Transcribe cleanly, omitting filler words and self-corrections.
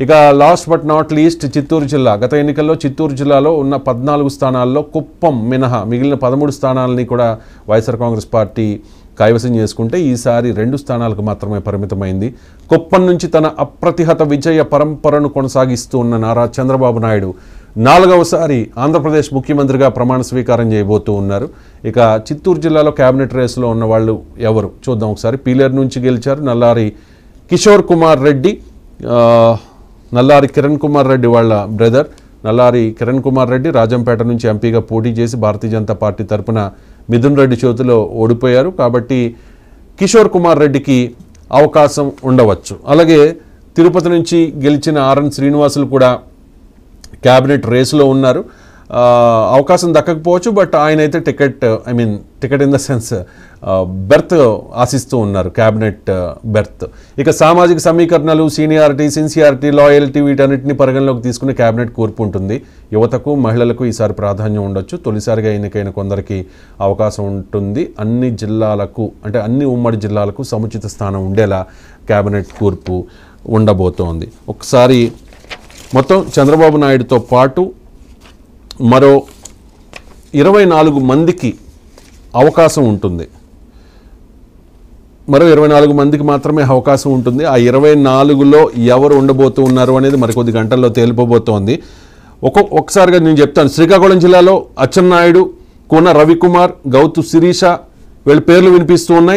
ఇక last but not least Chittoor జిల్లా. గత ఎన్నికల్లో చిత్తూరు జిల్లాలో ఉన్న 14 స్థానాల్లో కుప్పం మినహా మిగిలిన 13 స్థానాలని కూడా వైఎస్ఆర్ కాంగ్రెస్ పార్టీ కైవసం చేసుకుంటే ఈసారి 2 స్థానాలకు మాత్రమే పరిమితమైంది. కుప్పం నుంచి తన అప్రతిహత విజయ పరంపరను కొనసాగిస్తూ ఉన్న నారా చంద్రబాబు నాయుడు 4వసారి ఆంధ్రప్రదేశ్ ముఖ్యమంత్రిగా ప్రమాణ స్వీకారం చేయబోతూ ఉన్నారు. ఇక చిత్తూరు జిల్లాలో క్యాబినెట్ రేసులో ఉన్న వాళ్ళు ఎవరు చూద్దాం ఒకసారి. పీలేరు నుంచి గెలిచారు నల్లారి కిషోర్ కుమార్ రెడ్డి, నల్లారి కిరణ్ కుమార్ రెడ్డి వాళ్ళ బ్రదర్. నల్లారి కిరణ్ కుమార్ రెడ్డి రాజంపేట నుంచి ఎంపీగా పోటీ చేసి భారతీయ జనతా పార్టీ తరఫున మిథున్ రెడ్డి చేతిలో ఓడిపోయారు. కాబట్టి కిషోర్ కుమార్ రెడ్డికి అవకాశం ఉండవచ్చు. అలాగే తిరుపతి నుంచి గెలిచిన ఆర్ఎన్ శ్రీనివాసులు కూడా క్యాబినెట్ రేసులో ఉన్నారు. అవకాశం దక్కకపోవచ్చు, బట్ ఆయన అయితే ticket in the sense berth ఆశిస్తూ ఉన్నారు, క్యాబినెట్ బెర్త్. ఇక సామాజిక సమీకరణలు, సీనియారిటీ, సిన్సియారిటీ, లాయల్టీ వీటన్నిటిని పరిగణలోకి తీసుకుని క్యాబినెట్ కూర్పు ఉంటుంది. యువతకు, మహిళలకు ఈసారి ప్రాధాన్యం ఉండొచ్చు. తొలిసారిగా ఎన్నికైన కొందరికి అవకాశం ఉంటుంది. అన్ని జిల్లాలకు అంటే అన్ని ఉమ్మడి జిల్లాలకు సముచిత స్థానం ఉండేలా క్యాబినెట్ కూర్పు ఉండబోతోంది. ఒకసారి మొత్తం చంద్రబాబు నాయుడుతో పాటు మరో 24 మందికి అవకాశం ఉంటుంది. మరో 24 మందికి మాత్రమే అవకాశం ఉంటుంది. ఆ 24లో ఎవరు ఉండబోతూ ఉన్నారు అనేది మరికొద్ది గంటల్లో తేలిపోబోతోంది. ఒక్కసారిగా నేను చెప్తాను. శ్రీకాకుళం జిల్లాలో అచ్చెన్నాయుడు, కోన రవికుమార్, గౌతు శిరీష వీళ్ళ పేర్లు వినిపిస్తూ ఉన్నాయి.